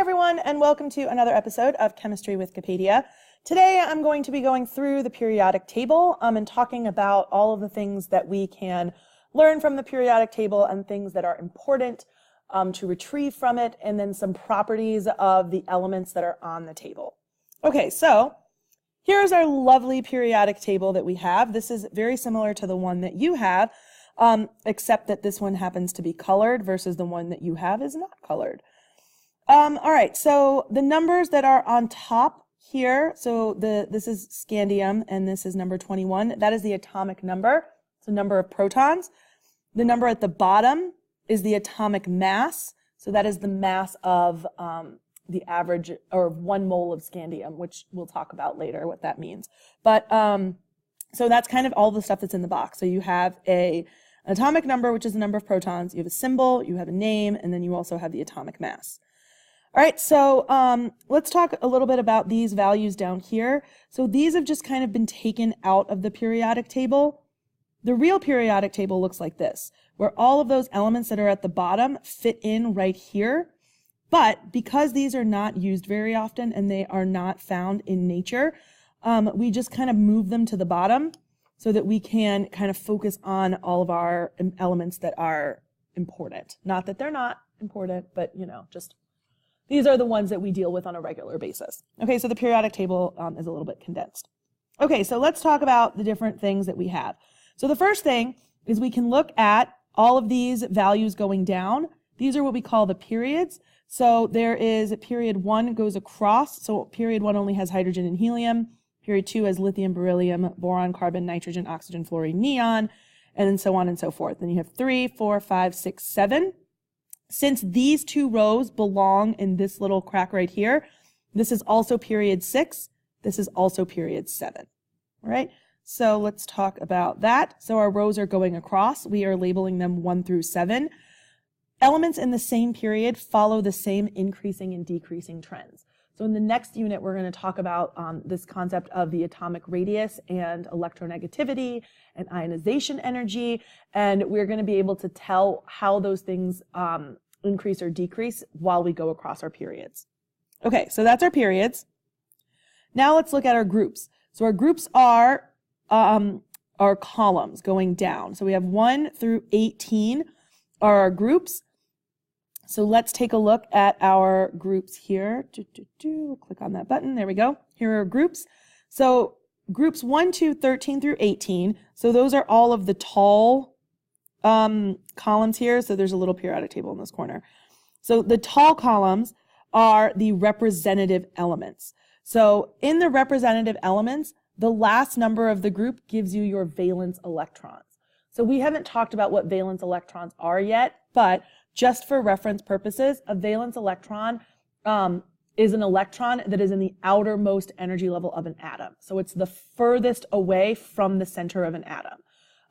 everyone, and welcome to another episode of Chemistry with Capadia. Today I'm going to be going through the periodic table and talking about all of the things that we can learn from the periodic table and things that are important to retrieve from it, and then some properties of the elements that are on the table. Okay, so here's our lovely periodic table that we have. This is very similar to the one that you have, except that this one happens to be colored versus the one that you have is not colored. All right, so the numbers that are on top here, so this is scandium and this is number 21. That is the atomic number, so number of protons. The number at the bottom is the atomic mass, so that is the mass of the average, or 1 mole of scandium, which we'll talk about later what that means. But so that's kind of all the stuff that's in the box. So you have an atomic number, which is the number of protons, you have a symbol, you have a name, and then you also have the atomic mass. All right, so let's talk a little bit about these values down here. So these have just kind of been taken out of the periodic table. The real periodic table looks like this, where all of those elements that are at the bottom fit in right here. But because these are not used very often and they are not found in nature, we just kind of move them to the bottom so that we can kind of focus on all of our elements that are important. Not that they're not important, but just these are the ones that we deal with on a regular basis. Okay, so the periodic table is a little bit condensed. Okay, so let's talk about the different things that we have. So the first thing is we can look at all of these values going down. These are what we call the periods. So there is period 1 goes across. So period 1 only has hydrogen and helium. Period 2 has lithium, beryllium, boron, carbon, nitrogen, oxygen, fluorine, neon, and then so on and so forth. Then you have 3, 4, 5, 6, 7. Since these 2 rows belong in this little crack right here, this is also period 6. This is also period 7. All right, so let's talk about that. So our rows are going across. We are labeling them 1 through 7. Elements in the same period follow the same increasing and decreasing trends. So in the next unit, we're going to talk about this concept of the atomic radius and electronegativity and ionization energy, and we're going to be able to tell how those things increase or decrease while we go across our periods. Okay, so that's our periods. Now let's look at our groups. So our groups are our columns going down. So we have 1 through 18 are our groups. So let's take a look at our groups here. Click on that button. There we go. Here are our groups. So groups 1, 2, 13 through 18. So those are all of the tall columns here. So there's a little periodic table in this corner. So the tall columns are the representative elements. So in the representative elements, the last number of the group gives you your valence electrons. So we haven't talked about what valence electrons are yet, but just for reference purposes, a valence electron is an electron that is in the outermost energy level of an atom. So it's the furthest away from the center of an atom.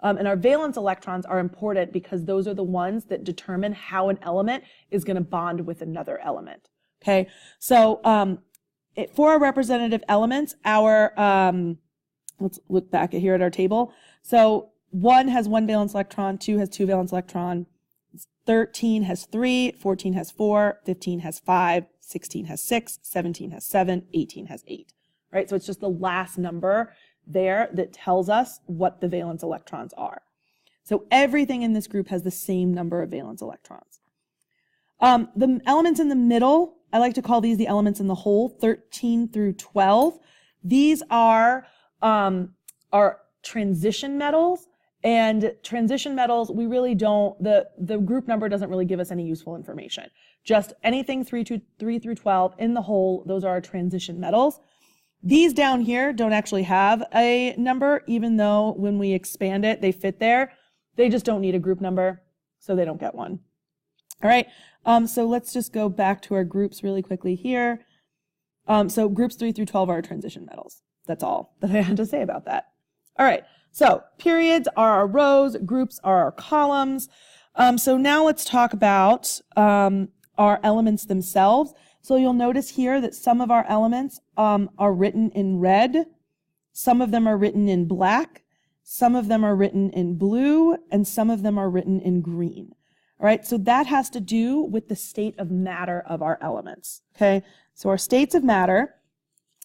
And our valence electrons are important because those are the ones that determine how an element is going to bond with another element. Okay, so for our representative elements, let's look back here at our table. So 1 has 1 valence electron, 2 has 2 valence electron, 13 has 3, 14 has 4, 15 has 5, 16 has 6, 17 has 7, 18 has 8. Right? So it's just the last number there that tells us what the valence electrons are. So everything in this group has the same number of valence electrons. The elements in the middle, I like to call these the elements in the hole, 13 through 12. These are transition metals. And transition metals, we really don't, the group number doesn't really give us any useful information. Just anything 3 through 12 in the hole, those are our transition metals. These down here don't actually have a number, even though when we expand it, they fit there. They just don't need a group number, so they don't get one. All right, so let's just go back to our groups really quickly here. So groups 3 through 12 are our transition metals. That's all that I had to say about that. All right. So periods are our rows, groups are our columns. So now let's talk about our elements themselves. So you'll notice here that some of our elements are written in red, some of them are written in black, some of them are written in blue, and some of them are written in green. All right, so that has to do with the state of matter of our elements. Okay, so our states of matter,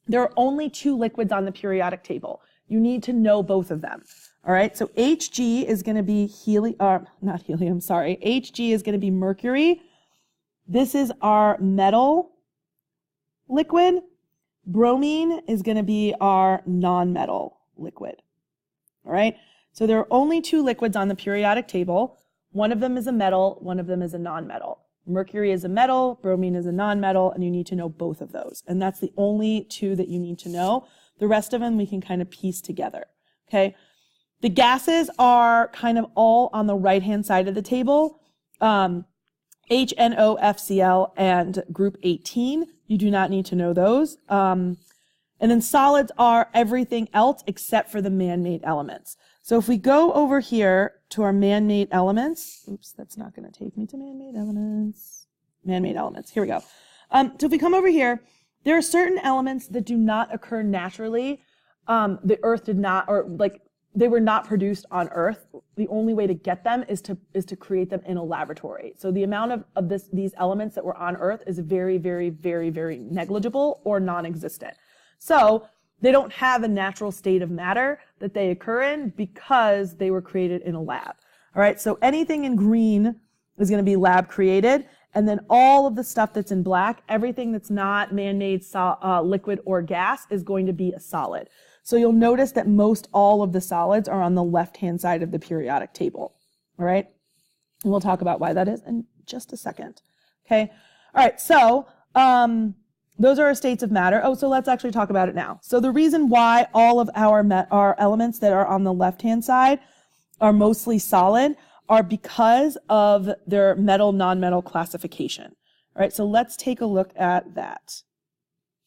there are only 2 liquids on the periodic table. You need to know both of them. All right, so Hg is going to be Hg is going to be mercury. This is our metal liquid. Bromine is going to be our non-metal liquid. All right, so there are only 2 liquids on the periodic table. One of them is a metal, one of them is a non-metal. Mercury is a metal, bromine is a non-metal, and you need to know both of those. And that's the only 2 that you need to know. The rest of them we can kind of piece together. Okay. The gases are kind of all on the right-hand side of the table. HNOFCl and group 18. You do not need to know those. And then solids are everything else except for the man-made elements. So if we go over here to our man-made elements, oops, that's not going to take me to man-made elements. Man-made elements, here we go. So if we come over here, there are certain elements that do not occur naturally. The Earth did not, or like they were not produced on Earth. The only way to get them is to create them in a laboratory. So the amount of these elements that were on Earth is very, very, very, very negligible or non-existent. So they don't have a natural state of matter that they occur in because they were created in a lab. All right, so anything in green is going to be lab created, and then all of the stuff that's in black, everything that's not man-made liquid or gas is going to be a solid. So you'll notice that most all of the solids are on the left-hand side of the periodic table. All right, and we'll talk about why that is in just a second. Okay, all right, so those are our states of matter. Oh, so let's actually talk about it now. So the reason why all of our elements that are on the left-hand side are mostly solid are because of their metal, non-metal classification. All right, so let's take a look at that.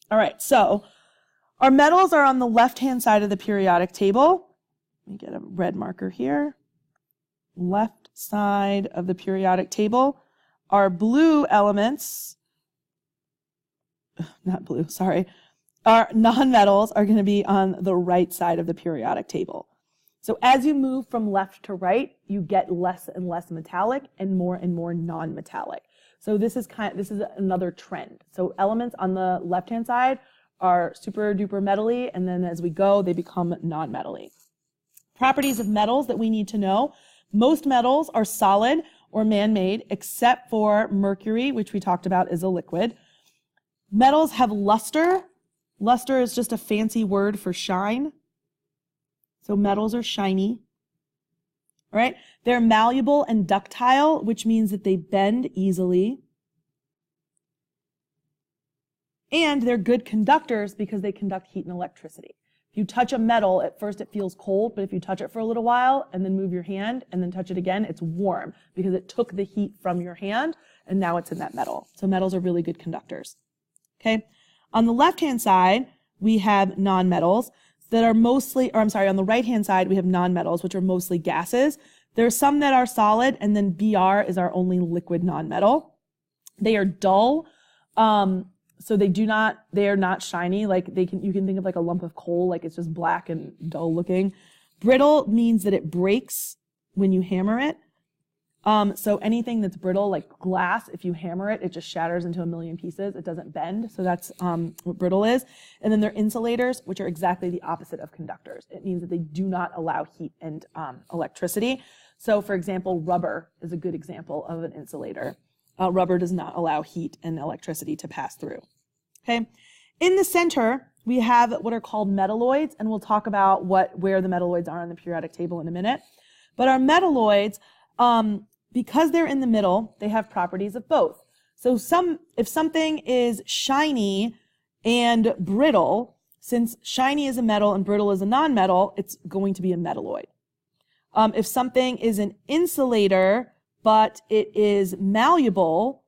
All right, so our metals are on the left-hand side of the periodic table. Let me get a red marker here. Left side of the periodic table. Our blue elements, not blue, sorry, our non-metals are going to be on the right side of the periodic table. So as you move from left to right, you get less and less metallic and more non-metallic. So this is another trend. So elements on the left-hand side are super duper metally, and then as we go, they become non-metally. Properties of metals that we need to know. Most metals are solid or man-made, except for mercury, which we talked about is a liquid. Metals have luster. Luster is just a fancy word for shine. So metals are shiny. All right. They're malleable and ductile, which means that they bend easily. And they're good conductors because they conduct heat and electricity. If you touch a metal, at first it feels cold, but if you touch it for a little while and then move your hand and then touch it again, it's warm because it took the heat from your hand and now it's in that metal. So metals are really good conductors. Okay. On the left-hand side, we have nonmetals that are mostly, on the right-hand side, we have nonmetals, which are mostly gases. There are some that are solid, and then Br is our only liquid nonmetal. They are dull, so they are not shiny. Like you can think of like a lump of coal, like it's just black and dull looking. Brittle means that it breaks when you hammer it. So anything that's brittle, like glass, if you hammer it, it just shatters into a million pieces. It doesn't bend. So that's what brittle is. And then they're insulators, which are exactly the opposite of conductors. It means that they do not allow heat and electricity. So for example, rubber is a good example of an insulator. Rubber does not allow heat and electricity to pass through. Okay. In the center, we have what are called metalloids, and we'll talk about where the metalloids are on the periodic table in a minute. But our metalloids, because they're in the middle, they have properties of both. So if something is shiny and brittle, since shiny is a metal and brittle is a nonmetal, it's going to be a metalloid. If something is an insulator, but it is malleable,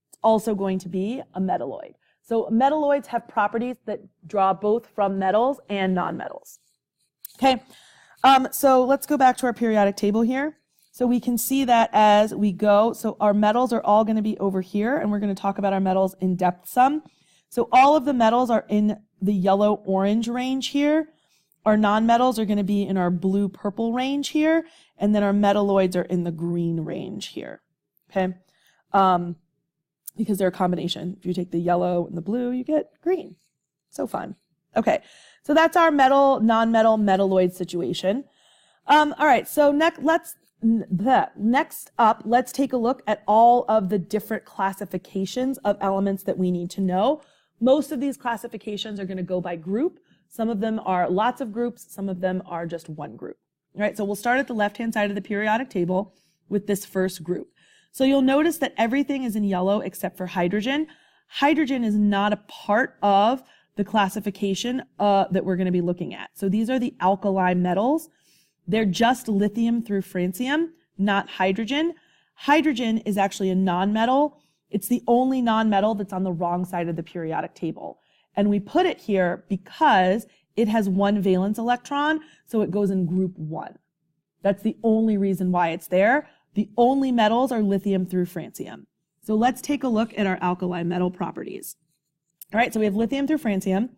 it's also going to be a metalloid. So metalloids have properties that draw both from metals and nonmetals. Okay, so let's go back to our periodic table here. So we can see that as we go, so our metals are all going to be over here, and we're going to talk about our metals in depth some. So all of the metals are in the yellow-orange range here. Our nonmetals are going to be in our blue-purple range here, and then our metalloids are in the green range here. okay? Because they're a combination. If you take the yellow and the blue, you get green. So fun. Okay, so that's our metal, non-metal, metalloid situation. All right, so next up, let's take a look at all of the different classifications of elements that we need to know. Most of these classifications are going to go by group. Some of them are lots of groups. Some of them are just one group. All right, so we'll start at the left-hand side of the periodic table with this first group. So you'll notice that everything is in yellow except for hydrogen. Hydrogen is not a part of the classification that we're going to be looking at. So these are the alkali metals. They're just lithium through francium, not hydrogen. Hydrogen is actually a nonmetal. It's the only nonmetal that's on the wrong side of the periodic table. And we put it here because it has one valence electron, so it goes in group 1. That's the only reason why it's there. The only metals are lithium through francium. So let's take a look at our alkali metal properties. All right, so we have lithium through francium.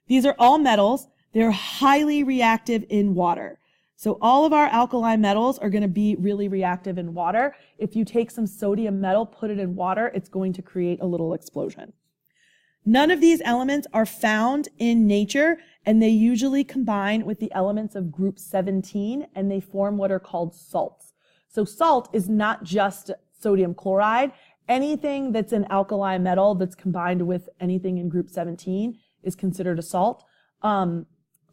These are all metals. They're highly reactive in water. So all of our alkali metals are going to be really reactive in water. If you take some sodium metal, put it in water, it's going to create a little explosion. None of these elements are found in nature, and they usually combine with the elements of group 17, and they form what are called salts. So salt is not just sodium chloride. Anything that's an alkali metal that's combined with anything in group 17 is considered a salt.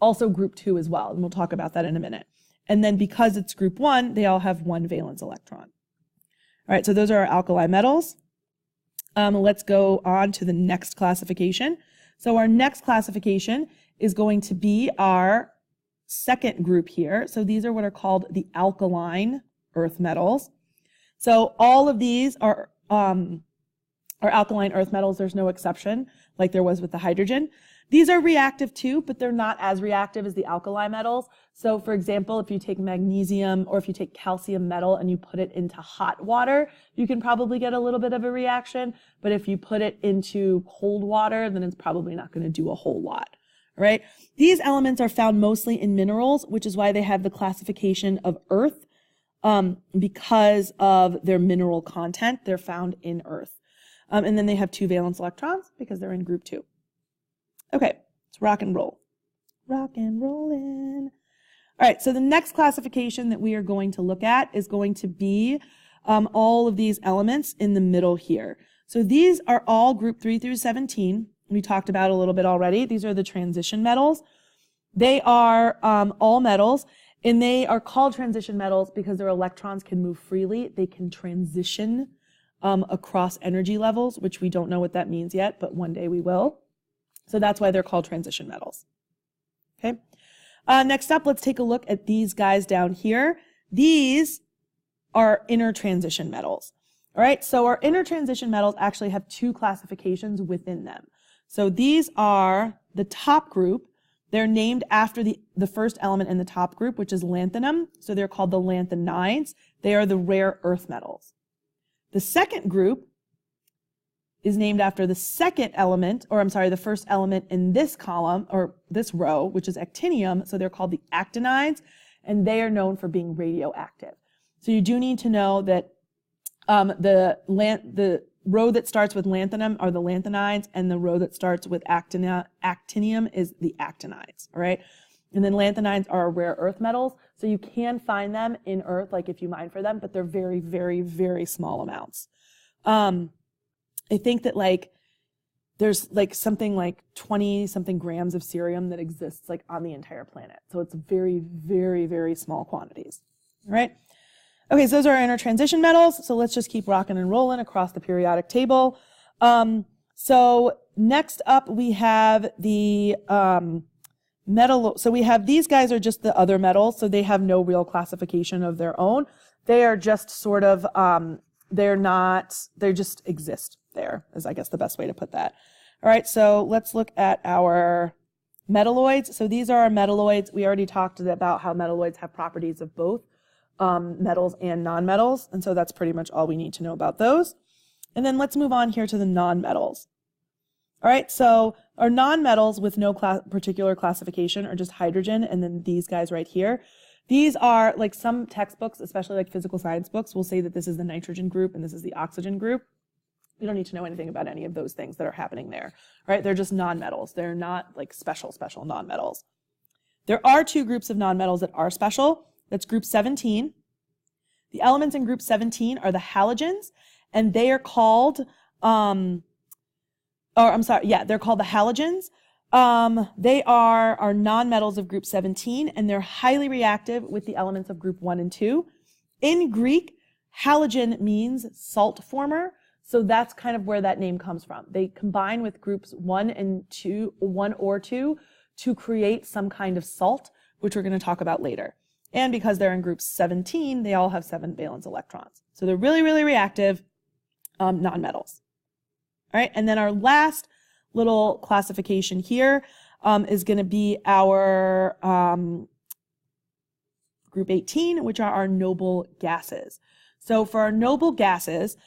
Also group 2 as well, and we'll talk about that in a minute. And then because it's group 1, they all have one valence electron. All right, so those are our alkali metals. Let's go on to the next classification. So our next classification is going to be our second group here. So these are what are called the alkaline earth metals. So all of these are alkaline earth metals. There's no exception like there was with the hydrogen. These are reactive too, but they're not as reactive as the alkali metals. So for example, if you take magnesium or if you take calcium metal and you put it into hot water, you can probably get a little bit of a reaction. But if you put it into cold water, then it's probably not going to do a whole lot, right? These elements are found mostly in minerals, which is why they have the classification of earth, because of their mineral content. They're found in earth. And then they have two valence electrons because they're in group 2. Okay, let's rock and roll. Rock and rollin'. All right, so the next classification that we are going to look at is going to be all of these elements in the middle here. So these are all group 3 through 17. We talked about a little bit already. These are the transition metals. They are all metals, and they are called transition metals because their electrons can move freely. They can transition across energy levels, which we don't know what that means yet, but one day we will. So that's why they're called transition metals. Okay. Next up, let's take a look at these guys down here. These are inner transition metals. All right. So our inner transition metals actually have two classifications within them. So these are the top group. They're named after the first element in the top group, which is lanthanum. So they're called the lanthanides. They are the rare earth metals. The second group is named after the second element, the first element in this column, or this row, which is actinium. So they're called the actinides, and they are known for being radioactive. So you do need to know that the row that starts with lanthanum are the lanthanides, and the row that starts with actinium is the actinides, all right? And then lanthanides are rare earth metals, so you can find them in earth, like if you mine for them, but they're very, very, very small amounts. I think that there's something like 20 something grams of cerium that exists on the entire planet. So it's very, very, very small quantities. All right. Okay. So those are our inner transition metals. So let's just keep rocking and rolling across the periodic table. So next up we have the, metal. So we have, these guys are just the other metals. So they have no real classification of their own. They are just sort of, they just exist there, is I guess the best way to put that. All right, so let's look at our metalloids. So these are our metalloids. We already talked about how metalloids have properties of both metals and nonmetals, and so that's pretty much all we need to know about those. And then let's move on here to the nonmetals. All right, so our nonmetals with no particular classification are just hydrogen, and then these guys right here. These are like some textbooks, especially like physical science books, will say that this is the nitrogen group and this is the oxygen group. You don't need to know anything about any of those things that are happening there, right? They're just nonmetals. They're not like special nonmetals. There are two groups of nonmetals that are special. That's group 17. The elements in group 17 are the halogens, and they are called, they're called the halogens. They are nonmetals of group 17, and they're highly reactive with the elements of group 1 and 2. In Greek, halogen means salt former, so that's kind of where that name comes from. They combine with groups 1 or 2 to create some kind of salt, which we're going to talk about later. And because they're in group 17, they all have 7 valence electrons. So they're really, really reactive nonmetals. All right, and then our last little classification here is going to be our group 18, which are our noble gases. So for our noble gases,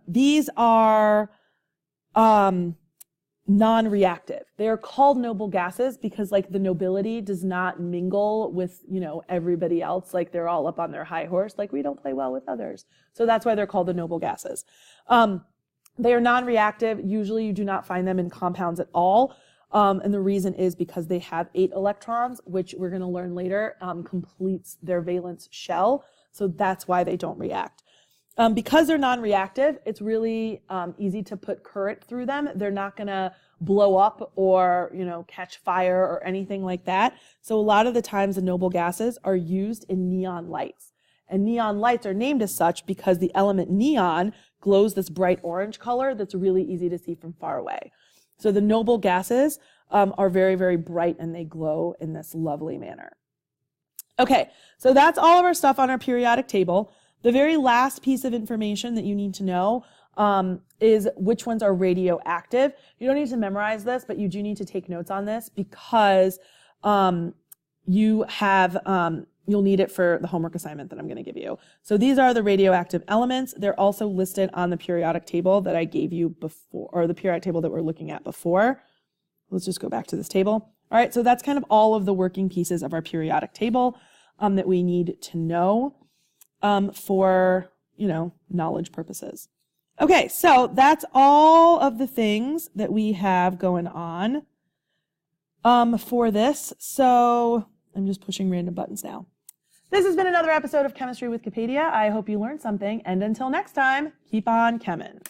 these are non-reactive. They are called noble gases because like the nobility does not mingle with, everybody else. Like they're all up on their high horse. Like we don't play well with others. So that's why they're called the noble gases. They are non-reactive. Usually you do not find them in compounds at all. And the reason is because they have 8 electrons, which we're going to learn later, completes their valence shell. So that's why they don't react. Because they're non-reactive, it's really easy to put current through them. They're not going to blow up or, catch fire or anything like that. So a lot of the times the noble gases are used in neon lights. And neon lights are named as such because the element neon glows this bright orange color that's really easy to see from far away. So the noble gases are very, very bright and they glow in this lovely manner. Okay, so that's all of our stuff on our periodic table. The very last piece of information that you need to know is which ones are radioactive. You don't need to memorize this, but you do need to take notes on this because you'll need it for the homework assignment that I'm going to give you. So these are the radioactive elements. They're also listed on the periodic table that I gave you before, or the periodic table that we're looking at before. Let's just go back to this table. All right, so that's kind of all of the working pieces of our periodic table that we need to know for, knowledge purposes. Okay, so that's all of the things that we have going on for this. So I'm just pushing random buttons now. This has been another episode of Chemistry with Wikipedia. I hope you learned something, and until next time, keep on chemin'.